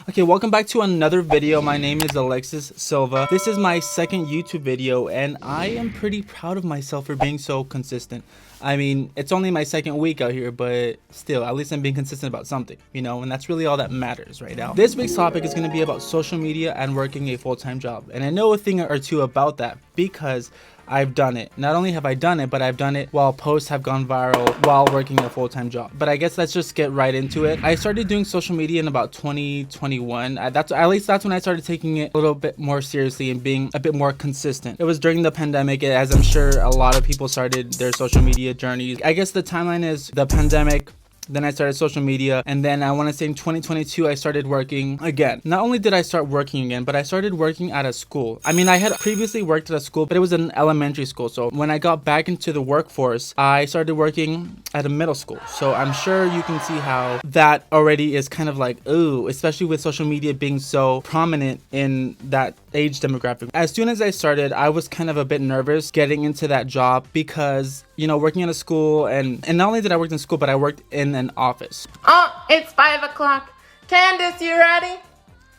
Okay, welcome back to another video. My name is Alexis Silva. This is my second YouTube video, and I am pretty proud of myself for being so consistent. I mean, it's only my second week out here, but still, at least I'm being consistent about something, you know, and that's really all that matters right now. This week's topic is going to be about social media and working a full-time job, and I know a thing or two about that because I've done it. Not only have I done it, but I've done it while posts have gone viral while working a full-time job. But I guess let's just get right into it. I started doing social media in about 2021. At least that's when I started taking it a little bit more seriously and being a bit more consistent. It was during the pandemic, as I'm sure a lot of people started their social media journeys. I guess the timeline is the pandemic, then I started social media, and then I want to say in 2022 I started working again. Not only did I start working again, but I started working at a school. I mean, I had previously worked at a school, but it was an elementary school. So when I got back into the workforce, I started working at a middle school. So I'm sure you can see how that already is kind of like, ooh, especially with social media being so prominent in that age demographic. As soon as I started, I was kind of a bit nervous getting into that job because, you know, working at a school, and not only did I work in school, but I worked in an office. Oh, it's 5 o'clock. Candace, you ready?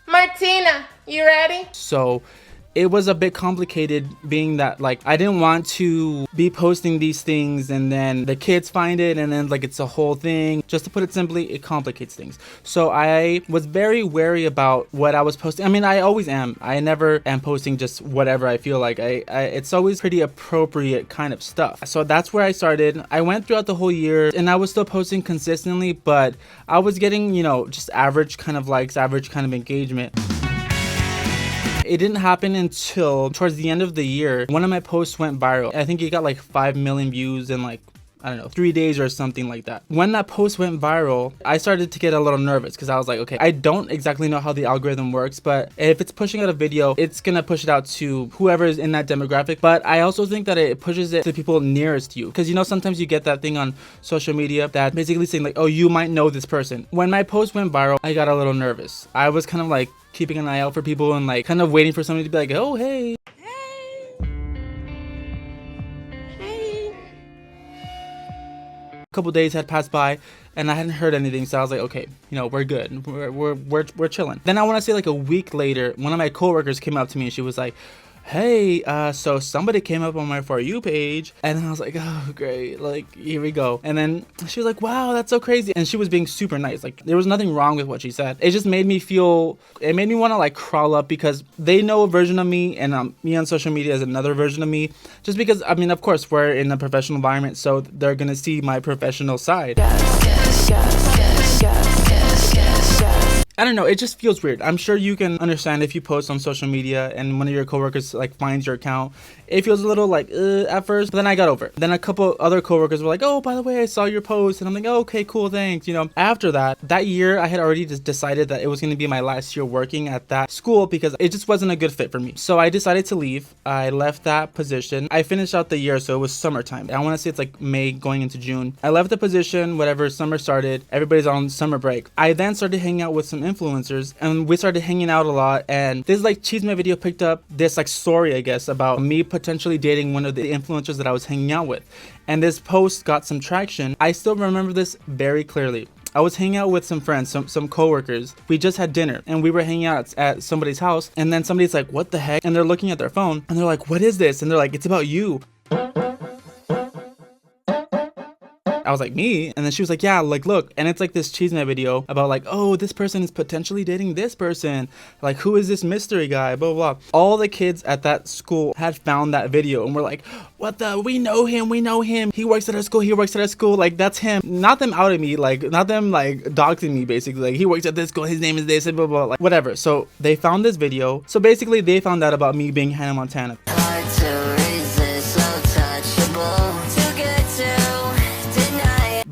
Martina, you ready? So it was a bit complicated being that, like, I didn't want to be posting these things and then the kids find it and then like it's a whole thing. Just to put it simply, it complicates things. So I was very wary about what I was posting. I mean, I always am. I never am posting just whatever I feel like. It's always pretty appropriate kind of stuff. So that's where I started. I went throughout the whole year and I was still posting consistently, but I was getting, you know, just average kind of likes, average kind of engagement. It didn't happen until towards the end of the year. One of my posts went viral. I think it got like 5 million views in like, I don't know, 3 days or something like that. When that post went viral, I started to get a little nervous because I was like, okay, I don't exactly know how the algorithm works, but if it's pushing out a video, it's gonna push it out to whoever is in that demographic. But I also think that it pushes it to people nearest you, because you know, sometimes you get that thing on social media that basically saying like, oh, you might know this person. When my post went viral, I got a little nervous. I was kind of like keeping an eye out for people and like kind of waiting for somebody to be like, oh, hey. A couple days had passed by and I hadn't heard anything, so I was like, okay, you know, we're good, we're chilling. Then I want to say like a week later, one of my coworkers came up to me and she was like, hey, so somebody came up on my For You page, and I was like, oh, great, like, here we go. And then she was like, wow, that's so crazy. And she was being super nice. Like, there was nothing wrong with what she said. It just made me feel, it made me want to like crawl up, because they know a version of me, and me on social media is another version of me. Just because, I mean, of course, we're in a professional environment, so they're gonna see my professional side. I don't know, it just feels weird. I'm sure you can understand if you post on social media and one of your coworkers like finds your account. It feels a little like at first, but then I got over it. Then a couple other coworkers were like, oh, by the way, I saw your post. And I'm like, oh, okay, cool, thanks. You know, after that year, I had already just decided that it was going to be my last year working at that school because it just wasn't a good fit for me. So I decided to leave. I left that position. I finished out the year, so it was summertime. I want to say it's like May going into June. I left the position, whatever, summer started. Everybody's on summer break. I then started hanging out with some influencers, and we started hanging out a lot. And this like Cheeseman video picked up this like story, I guess, about me potentially dating one of the influencers that I was hanging out with. And this post got some traction. I still remember this very clearly. I was hanging out with some friends, some coworkers. We just had dinner and we were hanging out at somebody's house, and then somebody's like, what the heck? And they're looking at their phone and they're like, what is this? And they're like, it's about you. I was like, me? And then she was like, yeah, like, look. And it's like this Cheeseman video about like, oh, this person is potentially dating this person. Like, who is this mystery guy? Blah, blah, blah. All the kids at that school had found that video and were like, what the? We know him. He works at our school. Like, that's him. Not them outing me, like, not them like doxing me, basically. Like, he works at this school. His name is this, and blah, blah, blah. Like, whatever. So they found this video. So basically, they found out about me being Hannah Montana.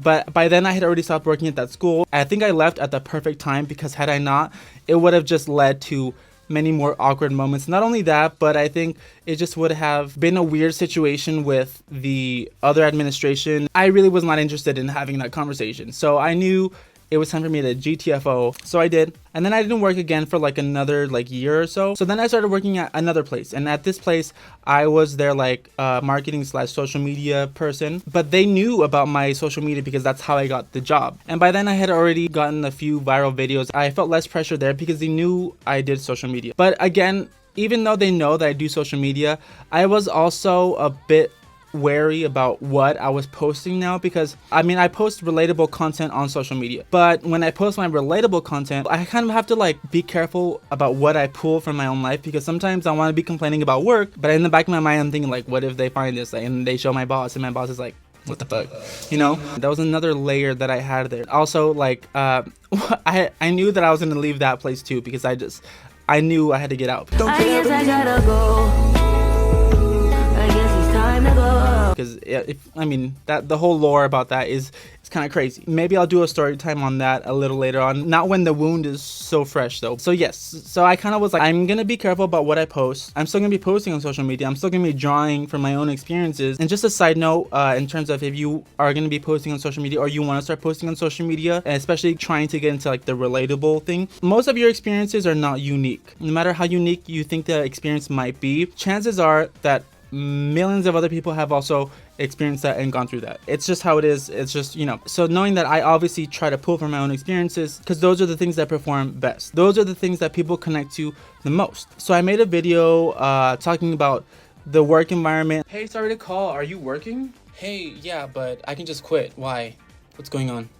But by then I had already stopped working at that school. I think I left at the perfect time, because had I not, it would have just led to many more awkward moments. Not only that, but I think it just would have been a weird situation with the other administration. I really was not interested in having that conversation. So I knew it was time for me to GTFO. So I did. And then I didn't work again for like another like year or so. So then I started working at another place. And at this place, I was their like marketing / social media person. But they knew about my social media because that's how I got the job. And by then I had already gotten a few viral videos. I felt less pressure there because they knew I did social media. But again, even though they know that I do social media, I was also a bit wary about what I was posting now, because I mean, I post relatable content on social media, but when I post my relatable content, I kind of have to like be careful about what I pull from my own life, because sometimes I want to be complaining about work, but in the back of my mind I'm thinking like, what if they find this and they show my boss and my boss is like, what the fuck, you know? That was another layer that I had there. Also, like I knew that I was gonna leave that place too, because I knew I had to get out. I guess I gotta go. Because I mean, that the whole lore about that is kind of crazy. Maybe I'll do a story time on that a little later on, not when the wound is so fresh though. So yes, so I kind of was like, I'm gonna be careful about what I post. I'm still gonna be posting on social media. I'm still gonna be drawing from my own experiences. And just a side note, in terms of if you are gonna be posting on social media, or you want to start posting on social media, and especially trying to get into like the relatable thing, most of your experiences are not unique. No matter how unique you think the experience might be, chances are that millions of other people have also experienced that and gone through that. It's just how it is. It's just, you know. So knowing that, I obviously try to pull from my own experiences, because those are the things that perform best. Those are the things that people connect to the most. So I made a video talking about the work environment. Hey, sorry to call. Are you working? Hey, yeah, but I can just quit. Why? What's going on?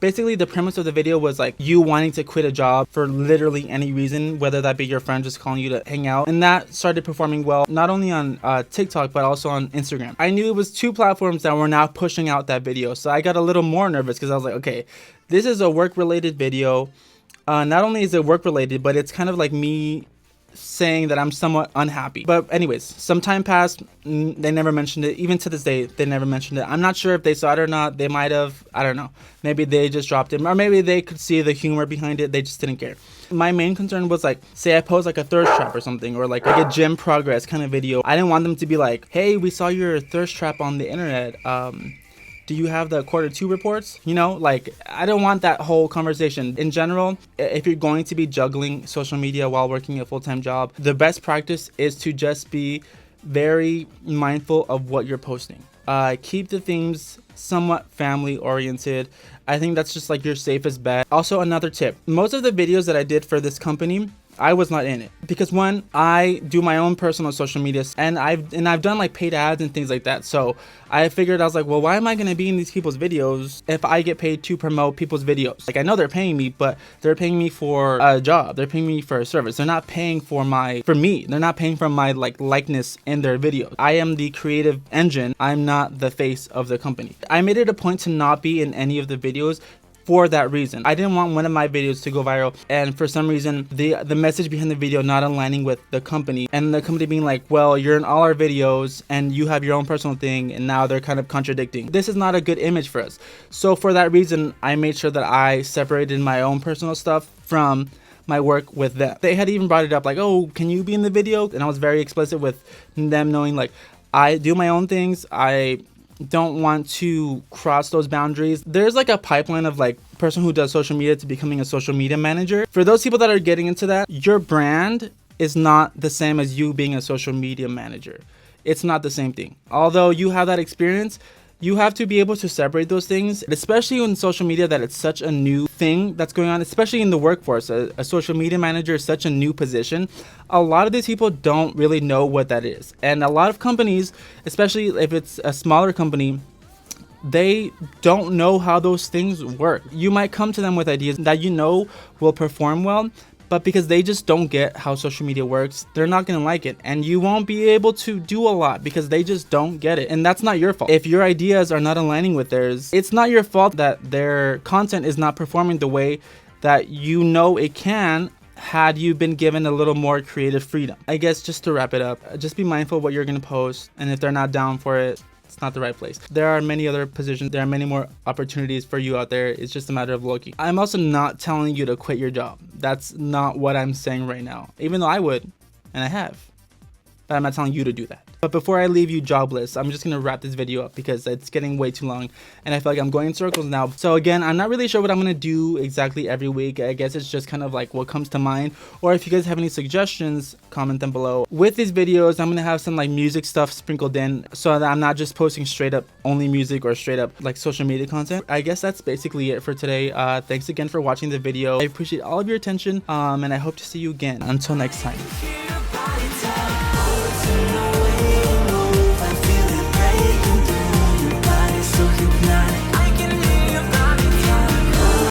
Basically, the premise of the video was like you wanting to quit a job for literally any reason, whether that be your friend just calling you to hang out. And that started performing well, not only on TikTok, but also on Instagram. I knew it was 2 platforms that were now pushing out that video. So I got a little more nervous, because I was like, okay, this is a work-related video. Not only is it work-related, but it's kind of like me saying that I'm somewhat unhappy. But anyways, some time passed, they never mentioned it. Even to this day, they never mentioned it. I'm not sure if they saw it or not. They might have, I don't know. Maybe they just dropped it, or maybe they could see the humor behind it. They just didn't care. My main concern was like, say I post like a thirst trap or something, or like a gym progress kind of video. I didn't want them to be like, hey, we saw your thirst trap on the internet. Do you have the Q2 reports? You know, like, I don't want that whole conversation. In general, if you're going to be juggling social media while working a full-time job, the best practice is to just be very mindful of what you're posting. Keep the themes somewhat family oriented. I think that's just like your safest bet. Also, another tip, most of the videos that I did for this company, I was not in it, because one, I do my own personal social media, and I've done like paid ads and things like that. So I figured, I was like, well, why am I going to be in these people's videos if I get paid to promote people's videos? Like, I know they're paying me, but they're paying me for a job. They're paying me for a service. They're not paying for me. They're not paying for my like likeness in their videos. I am the creative engine. I'm not the face of the company. I made it a point to not be in any of the videos for that reason. I didn't want one of my videos to go viral, and for some reason the message behind the video not aligning with the company, and the company being like, well, you're in all our videos and you have your own personal thing, and now they're kind of contradicting. This is not a good image for us. So for that reason, I made sure that I separated my own personal stuff from my work with them. They had even brought it up like, oh, can you be in the video? And I was very explicit with them, knowing like I do my own things. I don't want to cross those boundaries. There's like a pipeline of like person who does social media to becoming a social media manager. For those people that are getting into that, your brand is not the same as you being a social media manager. It's not the same thing. Although you have that experience, you have to be able to separate those things, especially in social media, that it's such a new thing that's going on, especially in the workforce. A social media manager is such a new position. A lot of these people don't really know what that is. And a lot of companies, especially if it's a smaller company, they don't know how those things work. You might come to them with ideas that you know will perform well, but because they just don't get how social media works, they're not going to like it. And you won't be able to do a lot because they just don't get it. And that's not your fault. If your ideas are not aligning with theirs, it's not your fault that their content is not performing the way that you know it can, had you been given a little more creative freedom. I guess just to wrap it up, just be mindful of what you're going to post. And if they're not down for it, it's not the right place. There are many other positions. There are many more opportunities for you out there. It's just a matter of looking. I'm also not telling you to quit your job. That's not what I'm saying right now, even though I would, and I have. but I'm not telling you to do that. But before I leave you jobless, I'm just gonna wrap this video up because it's getting way too long and I feel like I'm going in circles now. So again, I'm not really sure what I'm gonna do exactly every week. I guess it's just kind of like what comes to mind, or if you guys have any suggestions, comment them below. With these videos, I'm gonna have some like music stuff sprinkled in so that I'm not just posting straight up only music or straight up like social media content. I guess that's basically it for today. Thanks again for watching the video. I appreciate all of your attention, and I hope to see you again. Until next time.